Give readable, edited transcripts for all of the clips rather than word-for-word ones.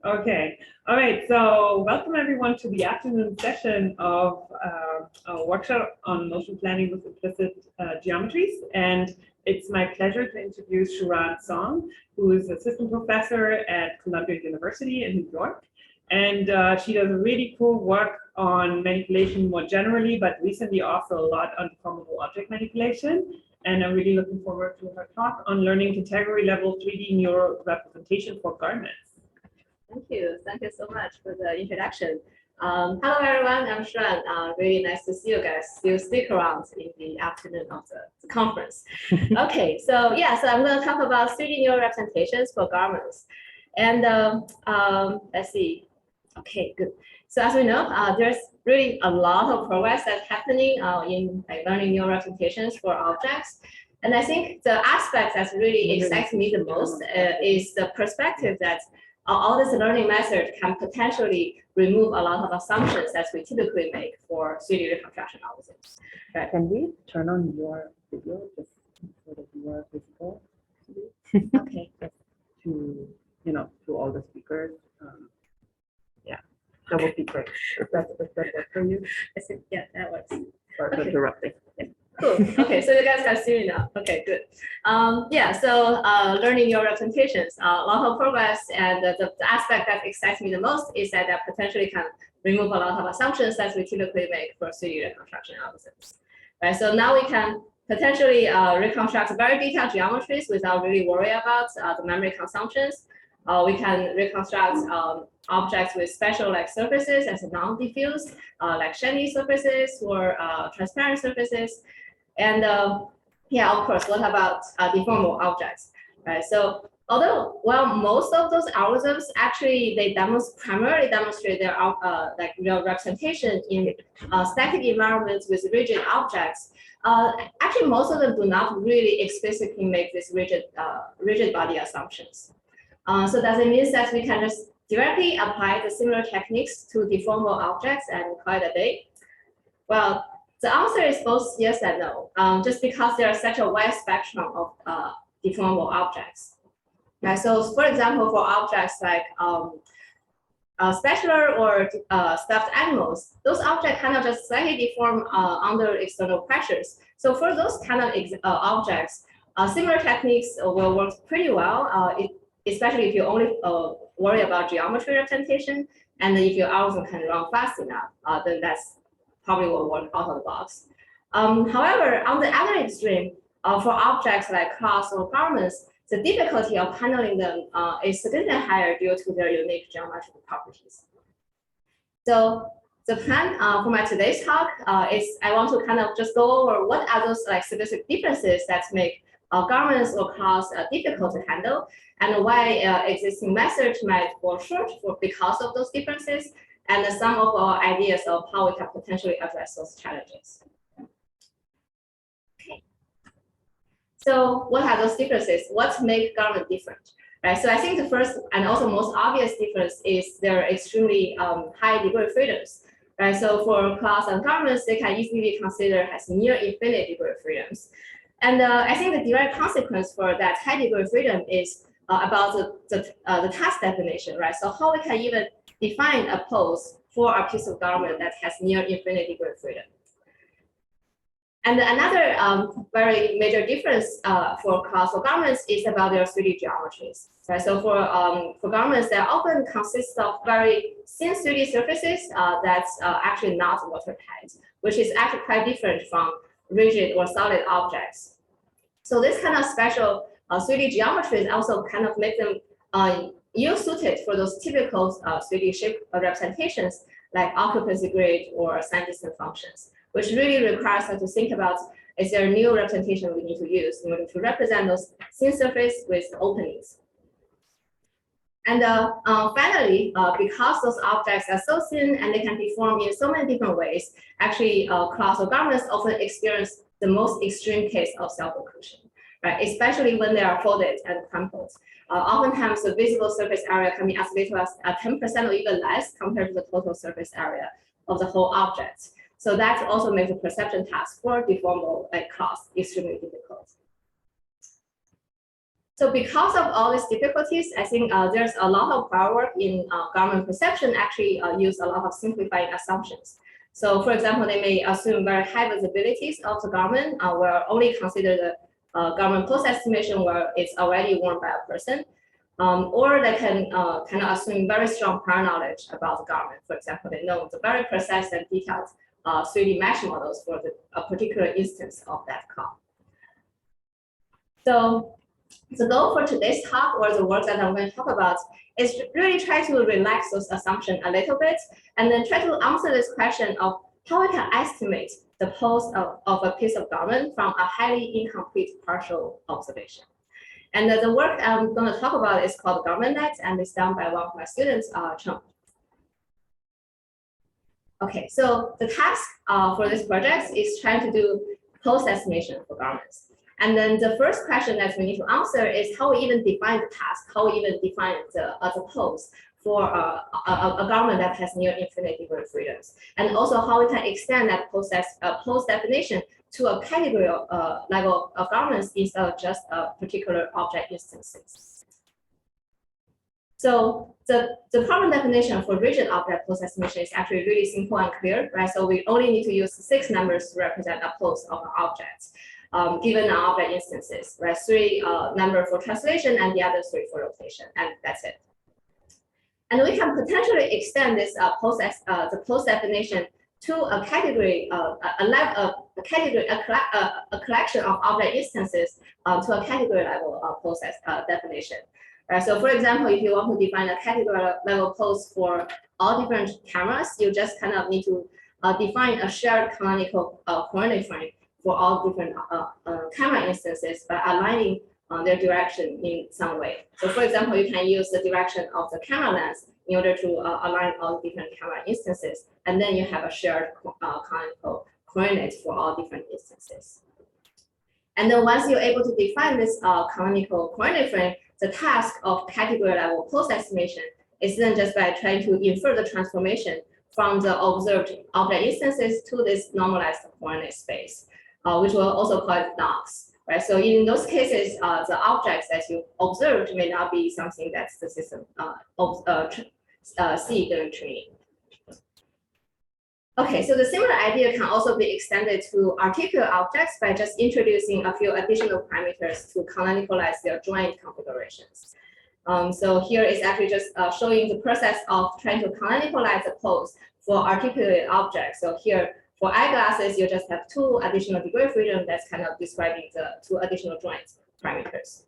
Okay. All right. So welcome everyone to the afternoon session of our workshop on motion planning with implicit geometries. And it's my pleasure to introduce Shuran Song, who is assistant professor at Columbia University in New York. And she does really cool work on manipulation more generally, but recently also a lot on deformable object manipulation. And I'm really looking forward to her talk on learning category-level 3D neural representation for garments. Thank you. Thank you so much for the introduction. Hello, everyone. I'm Shuran. Really nice to see you guys still stick around in the afternoon of the conference. Okay, so yeah, so I'm going to talk about 3D neural representations for garments. And let's see. Okay, good. So as we know, there's really a lot of progress that's happening in learning neural representations for objects. And I think the aspect that really excites me the most is the perspective that all this learning method can potentially remove a lot of assumptions that we typically make for 3D reconstruction algorithms. Right. Can we turn on your video just so that you are visible? Okay. To to all the speakers. Yeah, that would be great. Does that work for you? I think, yeah, that works. Sorry for interrupting. Yeah. Cool. Okay, so you guys can see me now. Okay, good. Yeah, so learning your representations, a lot of progress, and the aspect that excites me the most is that potentially can remove a lot of assumptions that we typically make for 3D reconstruction algorithms. Right. So now we can potentially reconstruct very detailed geometries without really worrying about the memory consumptions. We can reconstruct objects with special surfaces as non-diffuse, like shiny surfaces or transparent surfaces. And yeah, of course, what about deformable objects? Right. So although, well, most of those algorithms actually they primarily demonstrate their real representation in static environments with rigid objects. Actually, most of them do not really explicitly make these rigid body assumptions. So does it mean that we can just directly apply the similar techniques to deformable objects and call it a day? Well, the answer is both yes and no, just because there is such a wide spectrum of deformable objects. Right, so for example, for objects like spatular or stuffed animals, those objects kind of just slightly deform under external pressures. So for those kind of objects, similar techniques will work pretty well, especially if you only worry about geometry representation, and if your algorithm can run fast enough, then that's probably will work out of the box. However, on the other extreme, for objects like cloths or garments, the difficulty of handling them is significantly higher due to their unique geometrical properties. So the plan for my today's talk is I want to kind of just go over what are those specific differences that make garments or cloths difficult to handle, and why existing methods might fall short because of those differences, and some of our ideas of how we can potentially address those challenges. Okay. So what are those differences? What makes garment different? Right. So I think the first and also most obvious difference is their extremely high degree of freedoms. Right. So for cloths and garments, they can easily be considered as near infinite degree of freedoms. And I think the direct consequence for that high degree of freedom is about the task definition, right? So how we can even define a pose for a piece of garment that has near infinite degree of freedom. And another very major difference for cloths or garments is about their 3D geometries. Right? So for garments, they often consist of very thin 3D surfaces that's actually not watertight, which is actually quite different from rigid or solid objects. So this kind of special 3D geometries also kind of make them ill-suited for those typical 3D shape representations like occupancy grid or sign distance functions, which really requires us to think about is there a new representation we need to use in order to represent those thin surface with openings. And finally, because those objects are so thin and they can be formed in so many different ways, actually cloths or garments often experience the most extreme case of self-occlusion, right? Especially when they are folded and crumpled. Oftentimes, the visible surface area can be as little as 10% or even less compared to the total surface area of the whole object. So that also makes the perception task for deformable cloths extremely difficult. So because of all these difficulties, I think there's a lot of prior work in garment perception actually use a lot of simplifying assumptions. So for example, they may assume very high visibilities of the garment, where only consider the garment pose estimation where it's already worn by a person. Or they can kind of assume very strong prior knowledge about the garment. For example, they know the very precise and detailed 3D mesh models for a particular instance of that car. So the goal for today's talk, or the work that I'm going to talk about, is really try to relax those assumptions a little bit, and then try to answer this question of how I can estimate the pose of a piece of garment from a highly incomplete partial observation. And the work I'm going to talk about is called GarmentNets, and it's done by one of my students, Cheng. Okay, so the task for this project is trying to do pose estimation for garments. And then the first question that we need to answer is how we even define the task, how we even define the pose for a garment that has near infinite degree freedoms, and also how we can extend that pose definition to a category level of garments instead of just particular object instances. So the problem definition for rigid object pose estimation is actually really simple and clear, right? So we only need to use 6 numbers to represent a pose of an object. Given our object instances, right? 3 number for translation and the other 3 for rotation, and that's it. And we can potentially extend this the pose definition to a category, a collection of object instances to a category level pose definition. Right? So, for example, if you want to define a category level pose for all different cameras, you just kind of need to define a shared canonical coordinate frame for all different camera instances by aligning their direction in some way. So for example, you can use the direction of the camera lens in order to align all different camera instances, and then you have a shared canonical coordinates for all different instances. And then once you're able to define this canonical coordinate frame, the task of category level pose estimation is then just by trying to infer the transformation from the observed object instances to this normalized coordinate space. Which we'll also call it NOx, right? So in those cases, the objects that you observed may not be something that the system see during training. Okay, so the similar idea can also be extended to articulate objects by just introducing a few additional parameters to canonicalize their joint configurations. So here is actually just showing the process of trying to canonicalize the pose for articulated objects. So here, for eyeglasses, you just have 2 additional degree of freedom that's kind of describing the 2 additional joint parameters.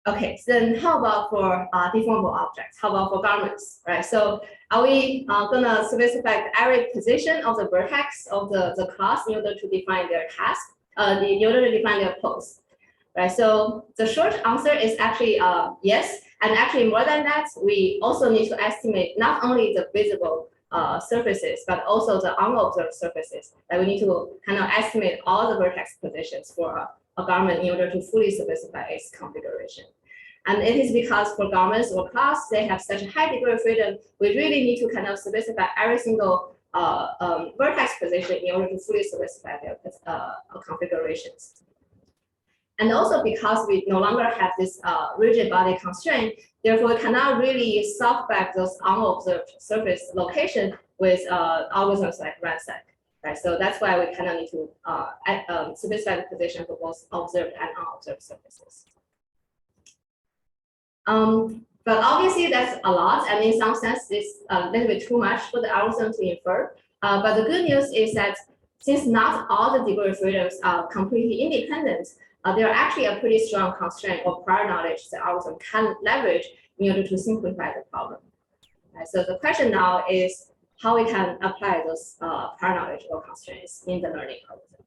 Okay, so then how about for deformable objects? How about for garments, right? So are we gonna specify every position of the vertex of the class in order to define their task, in order to define their pose, right? So the short answer is actually yes, and actually more than that, we also need to estimate not only the visible surfaces, but also the unobserved surfaces. That we need to kind of estimate all the vertex positions for a garment in order to fully specify its configuration. And it is because for garments or cloths, they have such a high degree of freedom, we really need to kind of specify every single vertex position in order to fully specify their configurations. And also because we no longer have this rigid body constraint, therefore we cannot really soft back those unobserved surface location with algorithms like RANSAC, right? So that's why we kind of need to specify the position for both observed and unobserved surfaces. But obviously that's a lot, and in some sense it's a little bit too much for the algorithm to infer. But the good news is that since not all the degree of freedoms are completely independent, there are actually a pretty strong constraint or prior knowledge the algorithm can leverage in order to simplify the problem. So the question now is how we can apply those prior knowledge or constraints in the learning algorithm.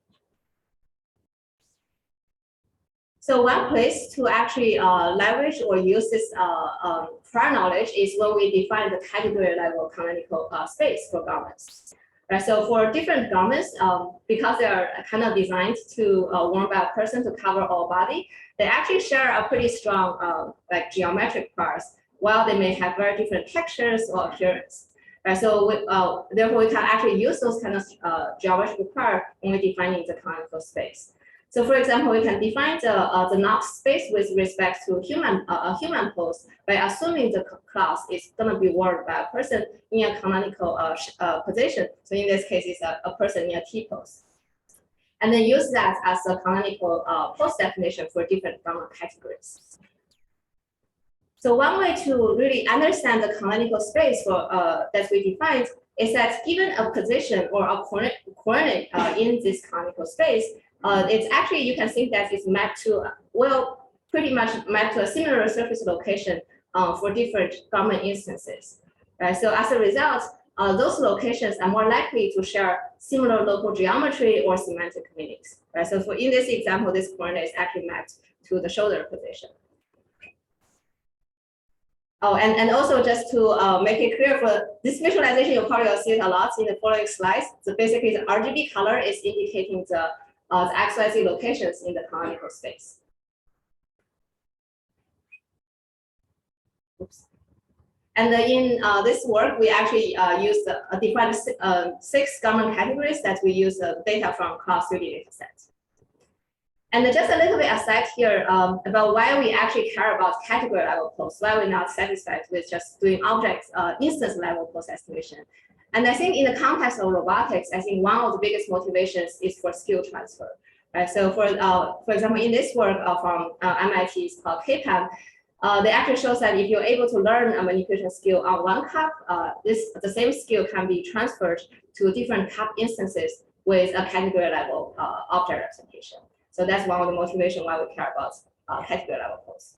So one place to actually leverage or use this prior knowledge is when we define the category level canonical space for garments. Right, so for different garments, because they are kind of designed to worn by a person to cover all body, they actually share a pretty strong like geometric parts, while they may have very different textures or appearance. Right, so therefore we can actually use those kind of geometric parts when we're defining the canonical space. So for example, we can define the Knox space with respect to a human pose by assuming the class is going to be worn by a person in a canonical position. So in this case, it's a person in a T pose. And then use that as a canonical pose definition for different garment categories. So one way to really understand the canonical space for that we defined is that given a position or a coordinate in this canonical space, it's actually, you can think that it's mapped to, well, pretty much mapped to a similar surface location for different garment instances. Right? So as a result, those locations are more likely to share similar local geometry or semantic meanings. Right? So for in this example, this coordinate is actually mapped to the shoulder position. Oh, and also just to make it clear for this visualization, you'll probably see it a lot in the following slides. So basically, the RGB color is indicating the XYZ locations in the canonical space. Oops. And in this work, we actually used defined 6 garment categories that we use data from class 3D datasets. And just a little bit aside here about why we actually care about category level pose, why we're not satisfied with just doing objects instance level pose estimation. And I think in the context of robotics, I think one of the biggest motivations is for skill transfer. Right? So for example, in this work from MIT, it's called KPAM, they actually shows that if you're able to learn a manipulation skill on one cup, the same skill can be transferred to different cup instances with a category level object representation. So that's one of the motivations why we care about category level pose.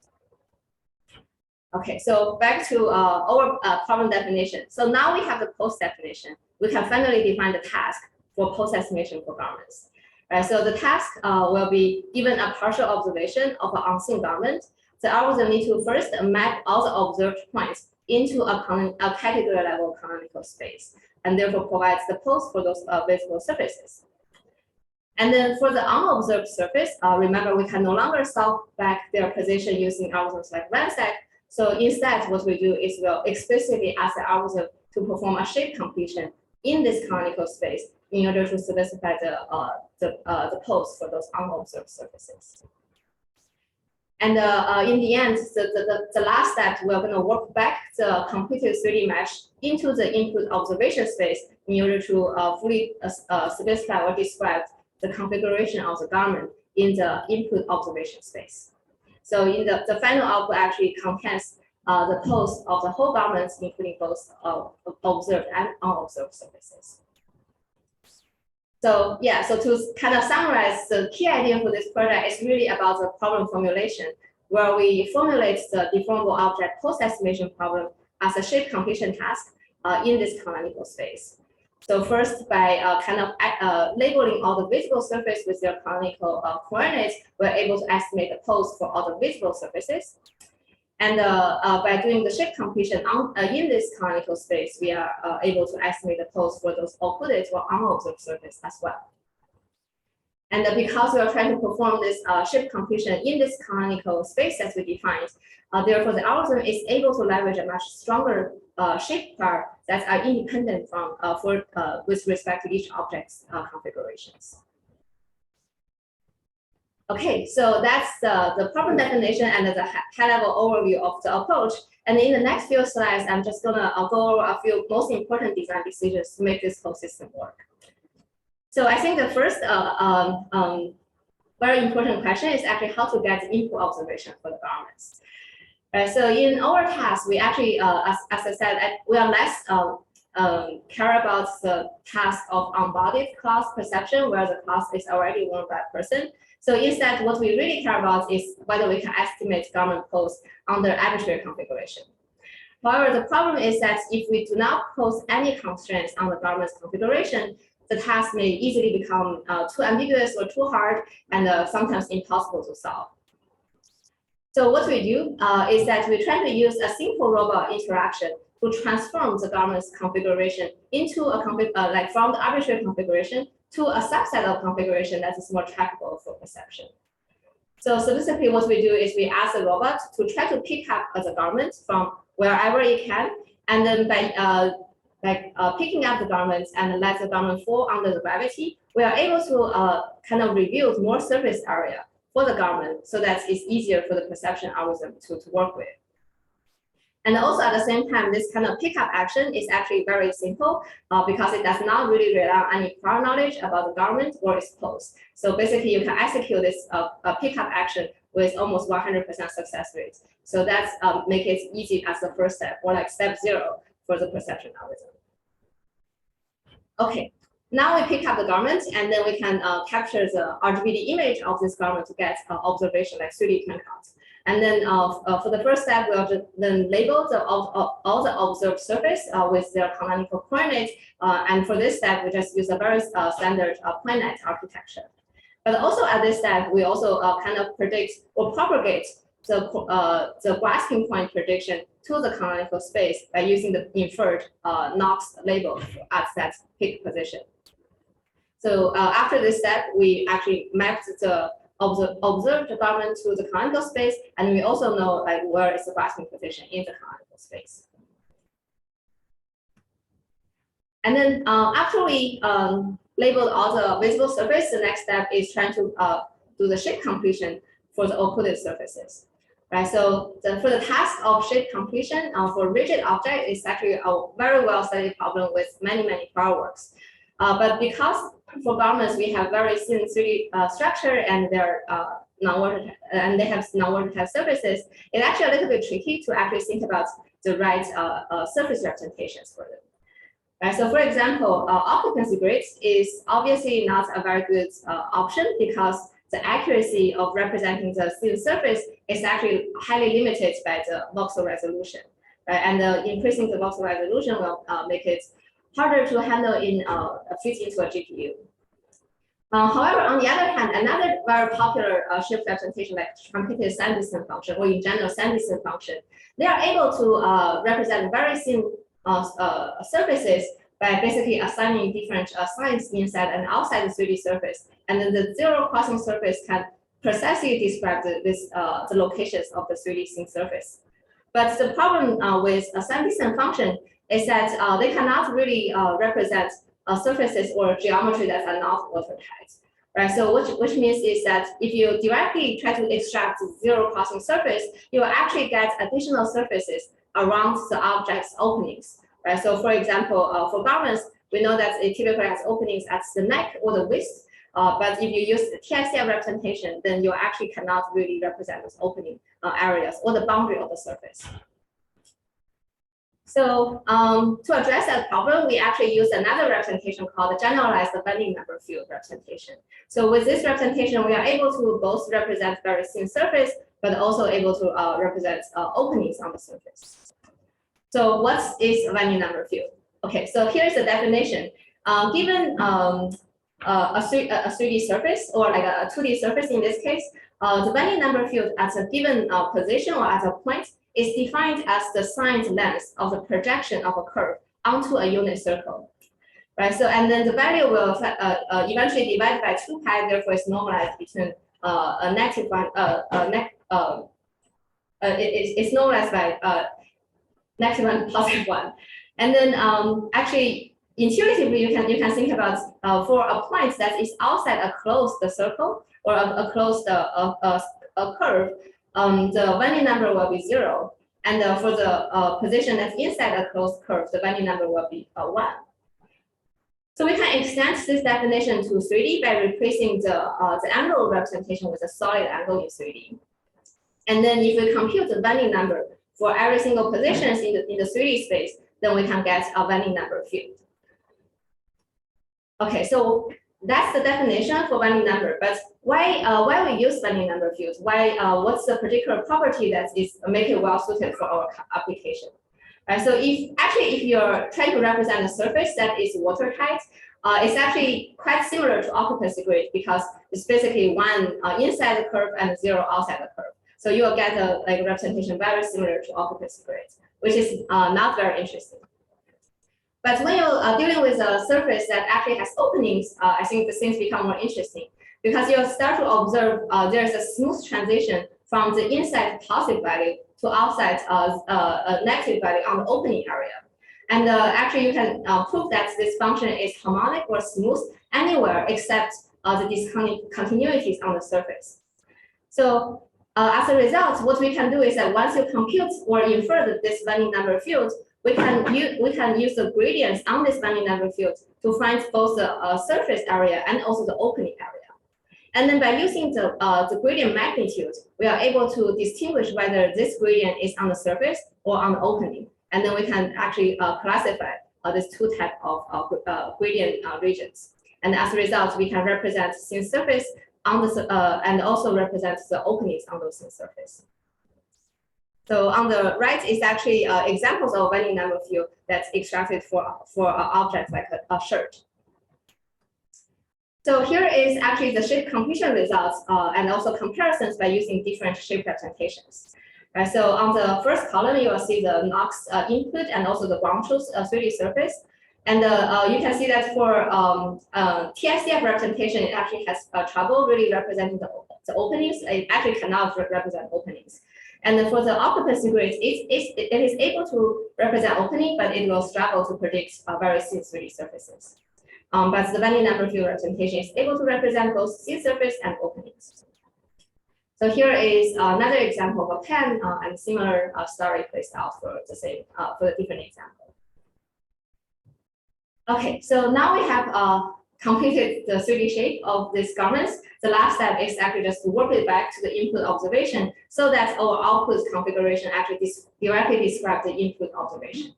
Okay, so back to our problem definition. So now we have the pose definition. We can finally define the task for pose estimation for garments. Right, so the task will be given a partial observation of an unseen garment. The algorithm needs to first map all the observed points into a category level canonical space, and therefore provides the pose for those visible surfaces. And then for the unobserved surface, remember we can no longer solve back their position using algorithms like Ransack. So instead, what we do is we'll explicitly ask the algorithm to perform a shape completion in this canonical space in order to specify the pose for those unobserved surfaces. And in the end, the last step, we're going to work back the completed 3D mesh into the input observation space in order to fully specify or describe the configuration of the garment in the input observation space. So in the final output actually contains the pose of the whole garments, including both observed and unobserved surfaces. So yeah, so to kind of summarize, the key idea for this project is really about the problem formulation, where we formulate the deformable object pose estimation problem as a shape completion task in this canonical space. So first, by labeling all the visible surface with their canonical coordinates, we're able to estimate the pose for all the visible surfaces. And by doing the shape completion in this canonical space, we are able to estimate the pose for those occluded or unobserved surface as well. And because we are trying to perform this shape completion in this canonical space that we defined, therefore the algorithm is able to leverage a much stronger shape pair that are independent from with respect to each object's configurations. Okay, so that's the problem definition and the high-level overview of the approach. And in the next few slides, I'm just gonna go over a few most important design decisions to make this whole system work. So I think the first very important question is actually how to get the input observation for the garments. So in our task, we actually, as I said, we are less care about the task of embodied class perception, where the class is already worn by a person. So instead, what we really care about is whether we can estimate garment pose under arbitrary configuration. However, the problem is that if we do not pose any constraints on the garment's configuration, the task may easily become too ambiguous or too hard and sometimes impossible to solve. So what we do is that we try to use a simple robot interaction to transform the garment's configuration into a from the arbitrary configuration to a subset of configuration that is more trackable for perception. So specifically, what we do is we ask the robot to try to pick up the garment from wherever it can, and then by picking up the garment and let the garment fall under the gravity, we are able to kind of reveal more surface area for the garment so that it's easier for the perception algorithm to work with. And also at the same time, this kind of pickup action is actually very simple because it does not really rely on any prior knowledge about the garment or its clothes. So basically, you can execute this pickup action with almost 100% success rate. So that's make it easy as the first step, or like step 0 for the perception algorithm. Okay, now we pick up the garment, and then we can capture the RGBD image of this garment to get observation like 3D printout. And then for the first step, we'll then label all the observed surface with their canonical coordinates. And for this step, we just use a very standard planet architecture. But also at this step, we also kind of predict or propagate the grasping point prediction to the canonical space by using the inferred Knox label at that peak position. So after this step, we actually mapped the observed garment to the canonical space, and we also know like where is the grasping position in the canonical space. And then after we labeled all the visible surface, the next step is trying to do the shape completion for the occluded surfaces. Right, so for the task of shape completion for rigid object is actually a very well studied problem with many prior works. But because for garments we have very thin 3D structure and they're they have non-watertight surfaces, it's actually a little bit tricky to actually think about the right surface representations for them. Right, so for example, occupancy grids is obviously not a very good option because the accuracy of representing the thin surface is actually highly limited by the voxel resolution, right? And increasing the voxel resolution will make it harder to handle in fit into a GPU. However, on the other hand, another very popular shape representation like truncated sand-distance function, or in general sand-distance function, they are able to represent very thin surfaces by basically assigning different signs inside and outside the 3D surface. And then the zero crossing surface can precisely describe the locations of the 3D thin surface. But the problem with a sand-distance function is that they cannot really represent surfaces or geometry that are not watertight. Right, so which means is that if you directly try to extract zero crossing surface, you will actually get additional surfaces around the object's openings. Right, so for example, for garments, we know that it typically has openings at the neck or the waist. But if you use the TICF representation, then you actually cannot really represent those opening areas or the boundary of the surface. So to address that problem, we actually use another representation called the generalized bending member field representation. So with this representation, we are able to both represent very thin surface, but also able to represent openings on the surface. So what is a bending member field? Okay, so here's the definition. Given a 3D surface or like a 2D surface in this case, the bending member field at a given position or at a point is defined as the signed length of the projection of a curve onto a unit circle, right? So and then the value will eventually divide by 2 pi. Therefore, it's normalized between a negative one. It's normalized by negative 1, positive 1, and then actually intuitively you can think about for a point that is outside a closed circle or a closed curve. The bending number will be 0, and for the position that's inside a closed curve, the bending number will be 1. So we can extend this definition to 3D by replacing the angle representation with a solid angle in 3D. And then if we compute the bending number for every single positions in the 3D space, then we can get a bending number field. Okay, so that's the definition for bending number. But why we use bending number fields? What's the particular property that is make it well suited for our application? Right. So if you're trying to represent a surface that is watertight, it's actually quite similar to occupancy grid because it's basically 1 inside the curve and 0 outside the curve. So you will get a representation very similar to occupancy grid, which is not very interesting. But when you're dealing with a surface that actually has openings, I think the things become more interesting because you'll start to observe there's a smooth transition from the inside positive value to outside negative value on the opening area. And actually, you can prove that this function is harmonic or smooth anywhere except the discontinuities on the surface. So as a result, what we can do is that once you compute or infer this binding number field, we can use the gradients on this binding number field to find both the surface area and also the opening area. And then by using the gradient magnitude, we are able to distinguish whether this gradient is on the surface or on the opening. And then we can actually classify these two types of gradient regions. And as a result, we can represent thin surface on the and also represent the openings on those thin surface. So on the right is actually examples of binding number field that's extracted for objects like a shirt. So here is actually the shape completion results and also comparisons by using different shape representations. Right, so on the first column, you will see the NOx input and also the ground truth 3D surface. And you can see that for TSDF representation, it actually has trouble really representing the openings. It actually cannot represent openings. And then for the occupancy grid, it is able to represent opening, but it will struggle to predict very thin 3D surfaces. But the binding number field representation is able to represent both thin surface and openings. So here is another example of a pen and similar story placed out for the same for the different example. Okay, so now we have completed the 3D shape of these garments. The last step is actually just to warp it back to the input observation so that our output configuration actually directly describes the input observation.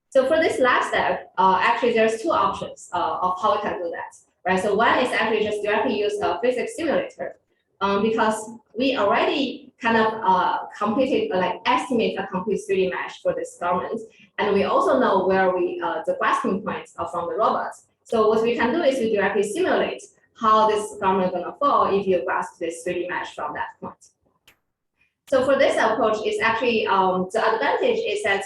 So for this last step, actually there's two options of how we can do that, right? So one is actually just directly use a physics simulator because we already kind of completed, estimate a complete 3D mesh for this garment. And we also know where the grasping points are from the robots. So what we can do is we directly simulate how this garment is gonna fall if you grasp this 3D mesh from that point. So for this approach, it's actually, the advantage is that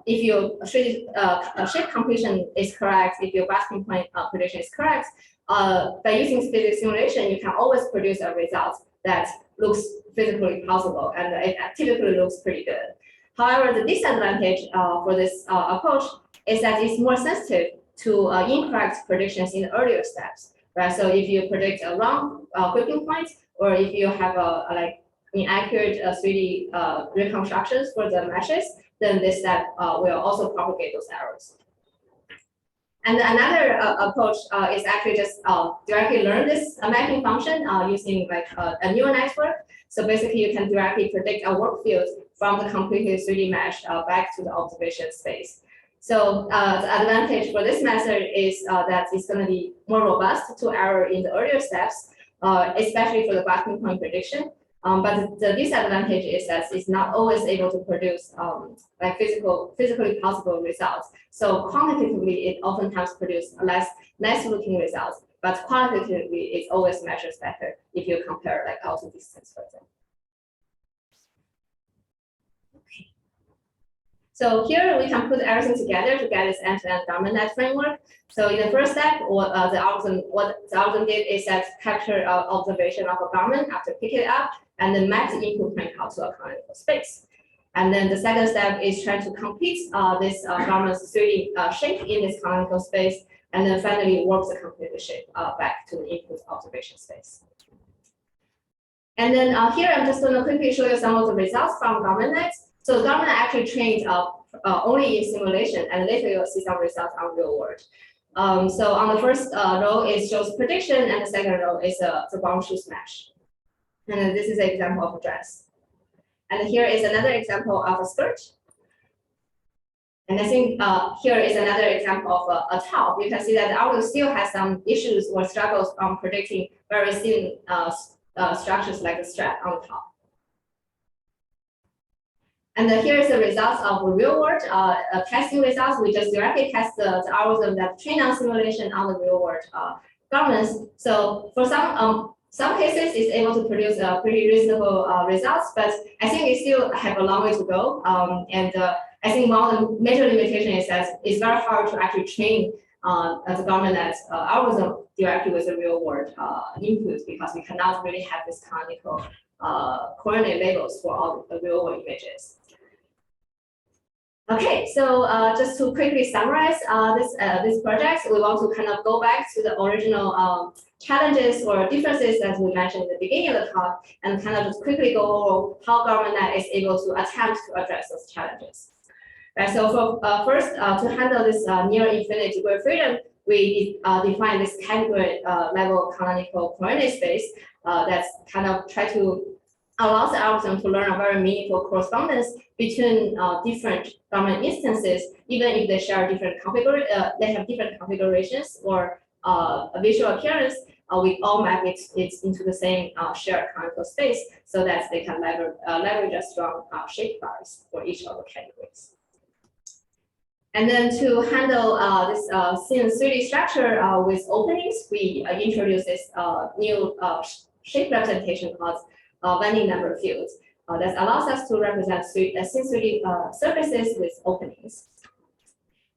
if your shape completion is correct, if your grasping point prediction is correct, by using physics simulation, you can always produce a result that looks physically possible, and it typically looks pretty good. However, the disadvantage for this approach is that it's more sensitive to incorrect predictions in the earlier steps, right? So if you predict a wrong gripping point, or if you have inaccurate 3D reconstructions for the meshes, then this step will also propagate those errors. And another approach is actually just directly learn this mapping function using a neural network. So basically, you can directly predict a work field from the completed 3D mesh back to the observation space. So the advantage for this method is that it's going to be more robust to error in the earlier steps, especially for the grasping point prediction. But the disadvantage is that it's not always able to produce physically possible results. So quantitatively, it oftentimes produces less looking results, but qualitatively, it always measures better if you compare output distance, for example. Okay. So here we can put everything together to get this end-to-end GarmentNet framework. So in the first step, what the algorithm did is that capture observation of a garment after pick it up, and then map the input point out to a canonical space. And then the second step is trying to complete this garment's 3D shape in this canonical space, and then finally work the completed shape back to the input observation space. And then here I'm just going to quickly show you some of the results from GarmentNets. So GarmentNet actually trained only in simulation, and later you'll see some results on real world. So on the first row, it shows prediction, and the second row is the ground truth mesh. And then this is an example of a dress. And here is another example of a skirt. And I think here is another example of a top. You can see that the algorithm still has some issues or struggles on predicting very thin structures like the strap on the top. And here is the results of the real world testing results. We just directly test the algorithm that trained on simulation on the real world garments. So for some cases, it's able to produce pretty reasonable results, but I think it still have a long way to go. I think one of the major limitations is that it's very hard to actually train the GarmentNet algorithm directly with the real world input, because we cannot really have this canonical coordinate labels for all the real world images. Okay, so just to quickly summarize this project, we want to kind of go back to the original challenges or differences that we mentioned in the beginning of the talk, and kind of just quickly go over how GarmentNet is able to attempt to address those challenges. Right, so for first, to handle this near infinite degree of freedom, we define this category-level canonical coordinate space that's kind of try to allows the algorithm to learn a very meaningful correspondence between different garment instances, even if they share different they have different configurations or a visual appearance. We all map it into the same shared canonical space so that they can leverage a strong shape bars for each of the categories. And then to handle this thin 3D structure with openings, we introduce this new shape representation called bending number fields that allows us to represent thin 3D surfaces with openings.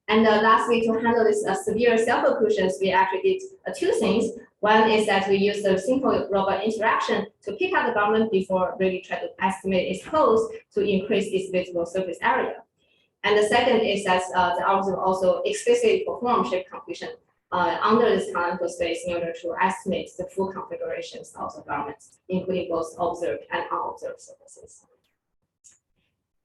And lastly, to handle this severe self-occlusions, we actually did two things. One is that we use the simple robot interaction to pick up the garment before really try to estimate its pose to increase its visible surface area. And the second is that the algorithm also explicitly performs shape completion under this canonical space in order to estimate the full configurations of the garments, including both observed and unobserved surfaces.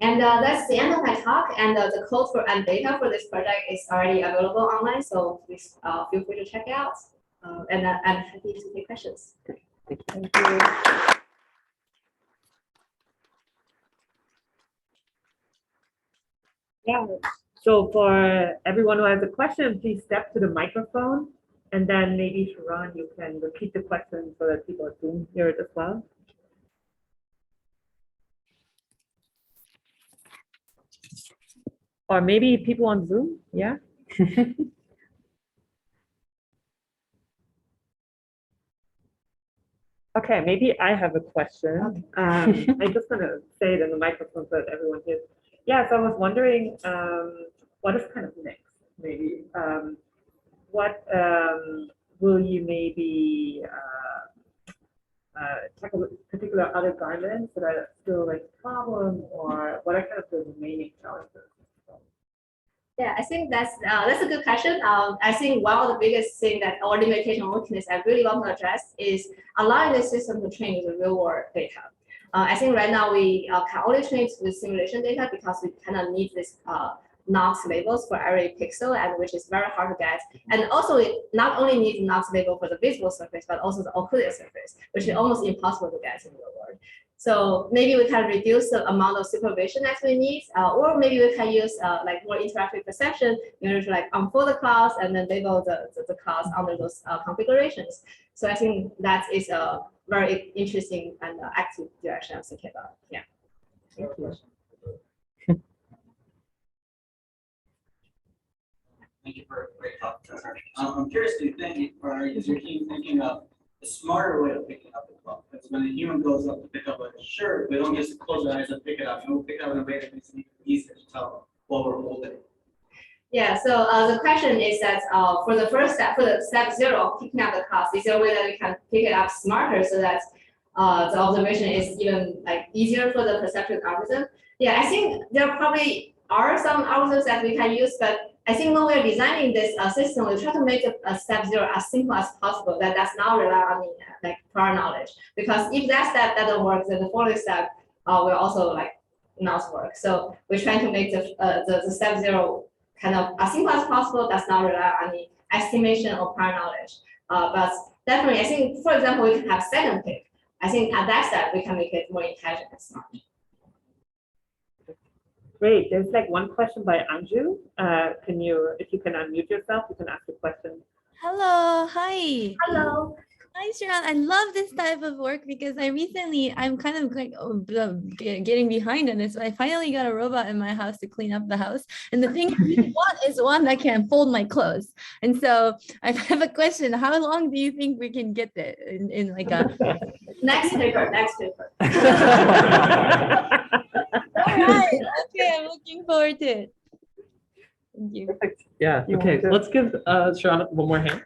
And that's the end of my talk. And the code and data for this project is already available online, so please feel free to check it out. And I'm happy to take questions. Thank you. Yeah. So for everyone who has a question, please step to the microphone, and then maybe Shuran, you can repeat the question so that people at Zoom hear it as well. Or maybe people on Zoom, yeah? Okay, maybe I have a question. I'm just going to say it in the microphone so that everyone hears. Yeah, so I was wondering, what is kind of next, maybe? What will you maybe tackle particular other garments that are still like a problem, or what are kind of the remaining challenges? Yeah, I think that's a good question. I think one of the biggest thing that our limitation weakness I really want to address is allowing the system to train with real world data. I think right now we can only train with simulation data because we kind of need this Knox labels for every pixel, and which is very hard to get. And also, it not only needs Knox label for the visible surface, but also the occluded surface, which is almost impossible to get in the real world. So maybe we can reduce the amount of supervision that we need, or maybe we can use like more interactive perception in order to like unfold the class and then label the class under those configurations. So I think that is a very interesting and active direction I'm thinking about. Yeah. Thank you. Thank you for a great talk, Professor. I'm curious, do you think, or is your team thinking of a smarter way of picking up the cloth? Because when a human goes up to pick up a shirt, we don't just close our eyes and pick it up. We'll pick it up in a way that makes it easier to tell what we're holding. Yeah, so the question is that for the first step, for the step 0 of picking up the cloth, is there a way that we can pick it up smarter so that the observation is even like easier for the perception algorithm? Yeah, I think there probably are some algorithms that we can use, but I think when we're designing this system, we try to make step 0 as simple as possible. That does not rely on like prior knowledge, because if that step doesn't work, then the following step will also like not work. So we're trying to make the step 0 kind of as simple as possible. Does not rely on any estimation or prior knowledge. But definitely, I think, for example, we can have second pick. I think at that step we can make it more intelligent and smart. Great. There's like one question by Anju. Can you, if you can unmute yourself, you can ask a question. Hello. Hi. Hello. Hi, Shuran. I love this type of work because I'm kind of like getting behind on this. I finally got a robot in my house to clean up the house. And the thing I want is one that can fold my clothes. And so I have a question. How long do you think we can get there in like a... Next paper. All right. Okay. I'm looking forward to it. Thank you. Perfect. Yeah. Okay. Let's give Shuran one more hand.